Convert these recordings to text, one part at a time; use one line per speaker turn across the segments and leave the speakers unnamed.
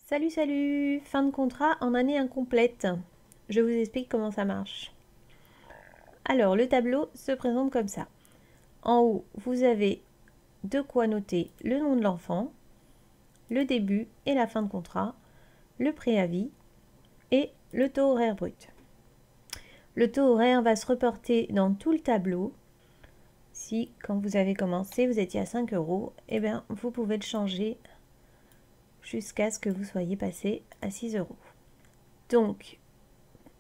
Salut, salut! Fin de contrat en année incomplète. Je vous explique comment ça marche. Alors, le tableau se présente comme ça. En haut, vous avez de quoi noter le nom de l'enfant, le début et la fin de contrat, le préavis et le taux horaire brut. Le taux horaire va se reporter dans tout le tableau. Si, quand vous avez commencé, vous étiez à 5 €, eh bien, vous pouvez le changer jusqu'à ce que vous soyez passé à 6 €. Donc,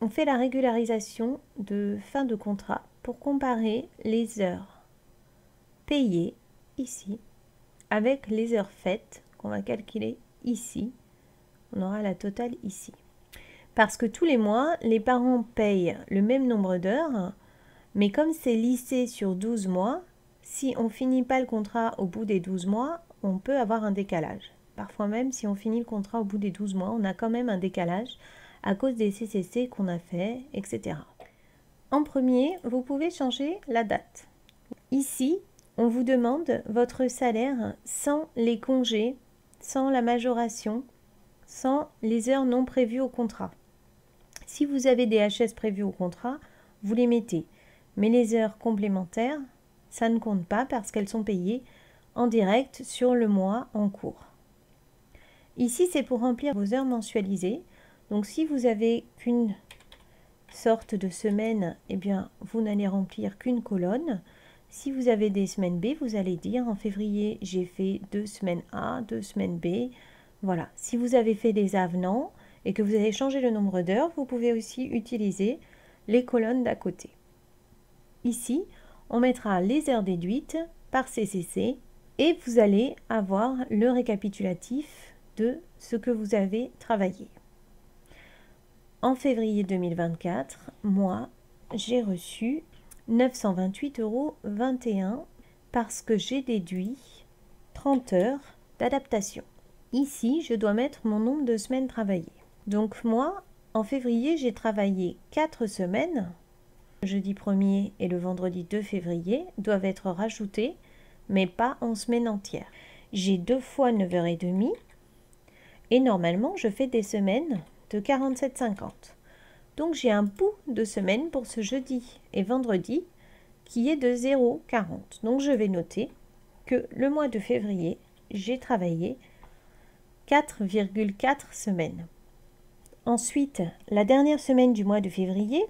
on fait la régularisation de fin de contrat pour comparer les heures payées ici avec les heures faites qu'on va calculer ici. On aura la totale ici. Parce que tous les mois, les parents payent le même nombre d'heures, mais comme c'est lissé sur 12 mois, si on ne finit pas le contrat au bout des 12 mois, on peut avoir un décalage. Parfois même, si on finit le contrat au bout des 12 mois, on a quand même un décalage à cause des CCC qu'on a fait, etc. En premier, vous pouvez changer la date. Ici, on vous demande votre salaire sans les congés, sans la majoration, sans les heures non prévues au contrat. Si vous avez des HS prévues au contrat, vous les mettez. Mais les heures complémentaires, ça ne compte pas parce qu'elles sont payées en direct sur le mois en cours. Ici, c'est pour remplir vos heures mensualisées. Donc, si vous avez qu'une sorte de semaine, eh bien, vous n'allez remplir qu'une colonne. Si vous avez des semaines B, vous allez dire en février, j'ai fait 2 semaines A, 2 semaines B. Voilà. Si vous avez fait des avenants et que vous avez changé le nombre d'heures, vous pouvez aussi utiliser les colonnes d'à côté. Ici, on mettra les heures déduites par CCC et vous allez avoir le récapitulatif de ce que vous avez travaillé. En février 2024, moi, j'ai reçu 928,21 € parce que j'ai déduit 30 heures d'adaptation. Ici, je dois mettre mon nombre de semaines travaillées. Donc moi, en février, j'ai travaillé 4 semaines. Le jeudi 1er et le vendredi 2 février doivent être rajoutés, mais pas en semaine entière. J'ai 2 fois 9h30 et normalement, je fais des semaines de 47,50. Donc j'ai un bout de semaine pour ce jeudi et vendredi qui est de 0,40. Donc je vais noter que le mois de février, j'ai travaillé 4,4 semaines. Ensuite, la dernière semaine du mois de février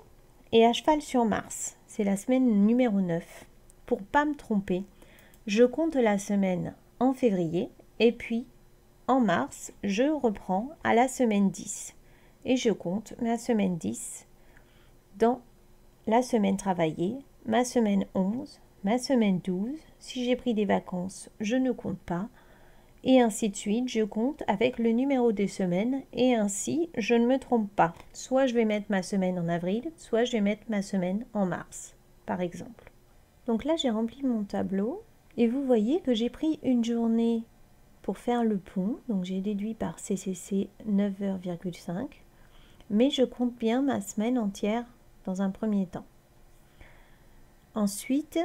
est à cheval sur mars. C'est la semaine numéro 9. Pour ne pas me tromper, je compte la semaine en février et puis en mars, je reprends à la semaine 10 et je compte ma semaine 10 dans la semaine travaillée, ma semaine 11, ma semaine 12. Si j'ai pris des vacances, je ne compte pas. Et ainsi de suite, je compte avec le numéro des semaines et ainsi, je ne me trompe pas. Soit je vais mettre ma semaine en avril, soit je vais mettre ma semaine en mars, par exemple. Donc là, j'ai rempli mon tableau et vous voyez que j'ai pris une journée pour faire le pont, donc j'ai déduit par CCC 9h,5, mais je compte bien ma semaine entière dans un premier temps. Ensuite,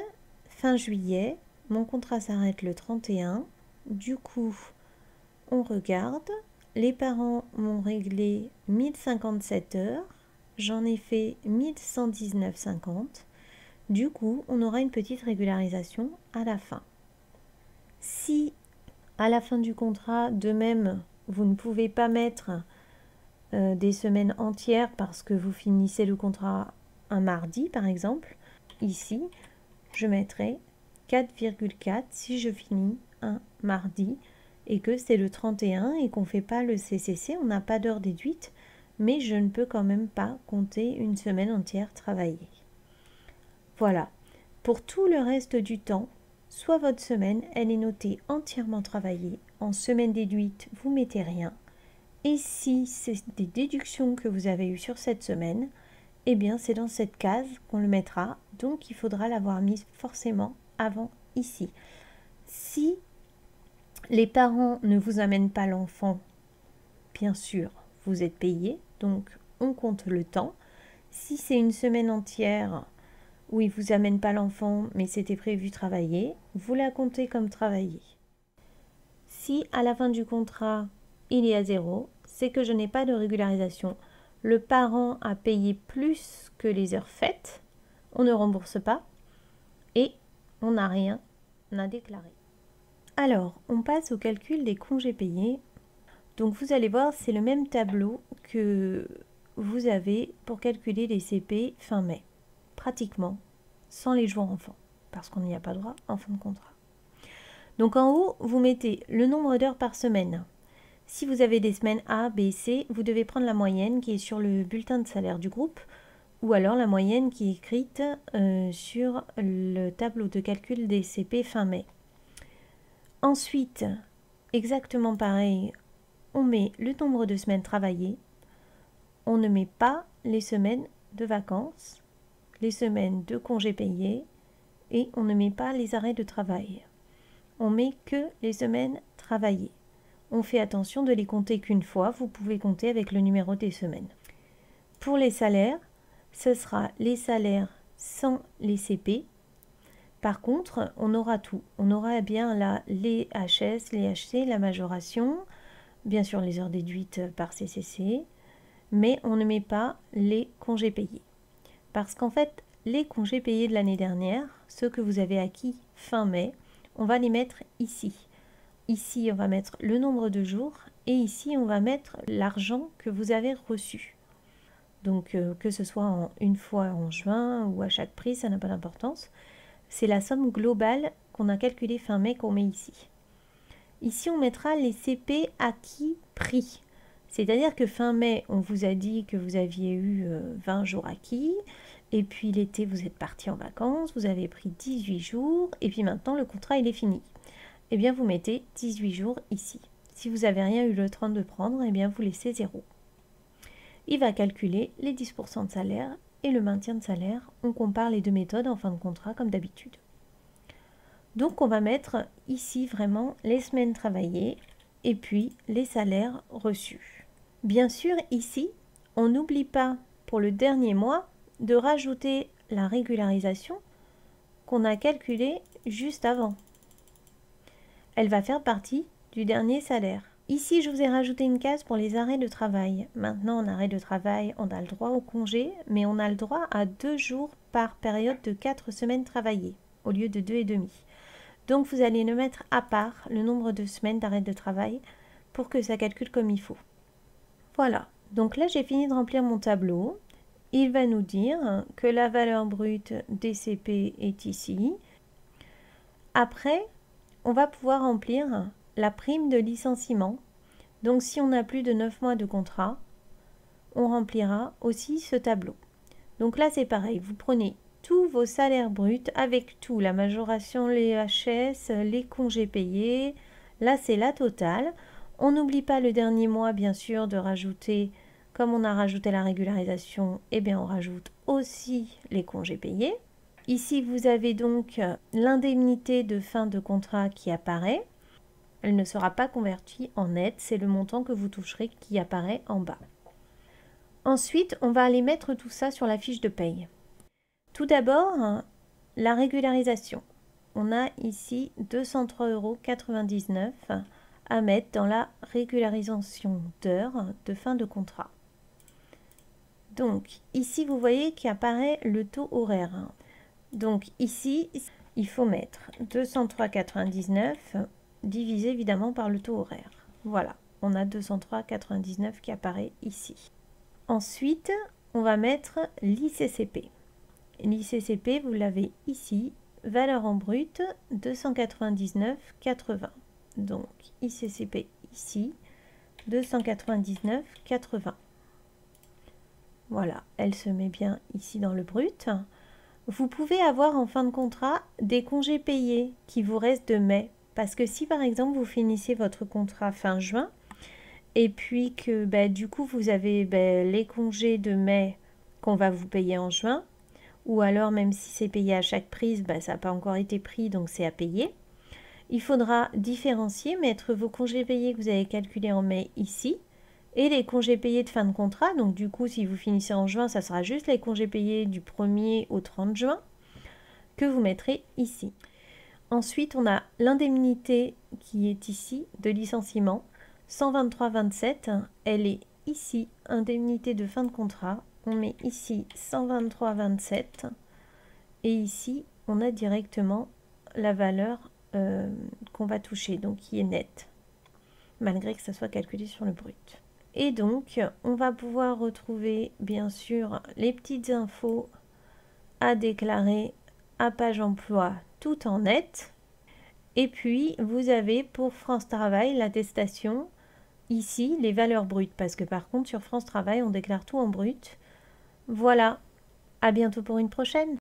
fin juillet, mon contrat s'arrête le 31. Du coup, on regarde. Les parents m'ont réglé 1057 heures. J'en ai fait 1119,50. Du coup, on aura une petite régularisation à la fin. Si à la fin du contrat, de même, vous ne pouvez pas mettre des semaines entières parce que vous finissez le contrat un mardi, par exemple, ici, je mettrai 4,4 si je finis un mardi et que c'est le 31 et qu'on ne fait pas le CCC, on n'a pas d'heure déduite, mais je ne peux quand même pas compter une semaine entière travaillée. Voilà. Pour tout le reste du temps, soit votre semaine, elle est notée entièrement travaillée. En semaine déduite, vous mettez rien. Et si c'est des déductions que vous avez eues sur cette semaine, eh bien c'est dans cette case qu'on le mettra. Donc il faudra l'avoir mise forcément avant ici. Si les parents ne vous amènent pas l'enfant, bien sûr, vous êtes payé. Donc on compte le temps. Si c'est une semaine entière où il ne vous amène pas l'enfant, mais c'était prévu travailler, vous la comptez comme travaillé. Si à la fin du contrat, il est à 0, c'est que je n'ai pas de régularisation. Le parent a payé plus que les heures faites, on ne rembourse pas et on n'a rien à déclarer. Alors, on passe au calcul des congés payés. Donc vous allez voir, c'est le même tableau que vous avez pour calculer les CP fin mai, pratiquement, sans les jours enfants, parce qu'on n'y a pas droit en fin de contrat. Donc en haut, vous mettez le nombre d'heures par semaine. Si vous avez des semaines A, B, C, vous devez prendre la moyenne qui est sur le bulletin de salaire du groupe, ou alors la moyenne qui est écrite sur le tableau de calcul des CP fin mai. Ensuite, exactement pareil, on met le nombre de semaines travaillées, on ne met pas les semaines de vacances, les semaines de congés payés et on ne met pas les arrêts de travail. On met que les semaines travaillées. On fait attention de les compter qu'une fois, vous pouvez compter avec le numéro des semaines. Pour les salaires, ce sera les salaires sans les CP. Par contre, on aura tout. On aura bien là les HS, les HC, la majoration, bien sûr les heures déduites par CCC, mais on ne met pas les congés payés. Parce qu'en fait, les congés payés de l'année dernière, ceux que vous avez acquis fin mai, on va les mettre ici. Ici, on va mettre le nombre de jours et ici, on va mettre l'argent que vous avez reçu. Donc, que ce soit une fois en juin ou à chaque prix, ça n'a pas d'importance. C'est la somme globale qu'on a calculée fin mai qu'on met ici. Ici, on mettra les CP acquis pris. C'est-à-dire que fin mai, on vous a dit que vous aviez eu 20 jours acquis. Et puis l'été, vous êtes parti en vacances, vous avez pris 18 jours. Et puis maintenant, le contrat, il est fini. Eh bien, vous mettez 18 jours ici. Si vous n'avez rien eu le temps de prendre, eh bien, vous laissez 0. Il va calculer les 10% de salaire et le maintien de salaire. On compare les deux méthodes en fin de contrat comme d'habitude. Donc on va mettre ici vraiment les semaines travaillées et puis les salaires reçus. Bien sûr ici, on n'oublie pas pour le dernier mois de rajouter la régularisation qu'on a calculée juste avant. Elle va faire partie du dernier salaire. Ici, je vous ai rajouté une case pour les arrêts de travail. Maintenant, en arrêt de travail, on a le droit au congé, mais on a le droit à 2 jours par période de 4 semaines travaillées, au lieu de 2,5. Donc, vous allez le mettre à part, le nombre de semaines d'arrêt de travail, pour que ça calcule comme il faut. Voilà. Donc là, j'ai fini de remplir mon tableau. Il va nous dire que la valeur brute des CP est ici. Après, on va pouvoir remplir la prime de licenciement. Donc si on a plus de 9 mois de contrat, on remplira aussi ce tableau. Donc là c'est pareil, vous prenez tous vos salaires bruts avec tout, la majoration, les HS, les congés payés. Là c'est la totale. On n'oublie pas le dernier mois bien sûr de rajouter, comme on a rajouté la régularisation, eh bien on rajoute aussi les congés payés. Ici vous avez donc l'indemnité de fin de contrat qui apparaît. Elle ne sera pas convertie en net, c'est le montant que vous toucherez qui apparaît en bas. Ensuite, on va aller mettre tout ça sur la fiche de paye. Tout d'abord, la régularisation. On a ici 203,99 € à mettre dans la régularisation d'heures de fin de contrat. Donc, ici, vous voyez qu'apparaît le taux horaire. Donc, ici, il faut mettre 203,99 € divisé évidemment par le taux horaire. Voilà, on a 203,99 € qui apparaît ici. Ensuite, on va mettre l'ICCP. L'ICCP, vous l'avez ici, valeur en brut 299,80 €. Donc, ICCP ici, 299,80 €. Voilà, elle se met bien ici dans le brut. Vous pouvez avoir en fin de contrat des congés payés qui vous restent de mai. Parce que si par exemple vous finissez votre contrat fin juin et puis que du coup vous avez les congés de mai qu'on va vous payer en juin, ou alors même si c'est payé à chaque prise, ça n'a pas encore été pris donc c'est à payer. Il faudra différencier, mettre vos congés payés que vous avez calculés en mai ici et les congés payés de fin de contrat. Donc du coup si vous finissez en juin, ça sera juste les congés payés du 1er au 30 juin que vous mettrez ici. Ensuite, on a l'indemnité qui est ici de licenciement. 123,27, elle est ici, indemnité de fin de contrat. On met ici 123,27 et ici, on a directement la valeur qu'on va toucher, donc qui est nette, malgré que ça soit calculé sur le brut. Et donc, on va pouvoir retrouver, bien sûr, les petites infos à déclarer à page emploi tout en net. Et puis, vous avez pour France Travail l'attestation, ici, les valeurs brutes, parce que par contre, sur France Travail, on déclare tout en brut. Voilà, à bientôt pour une prochaine.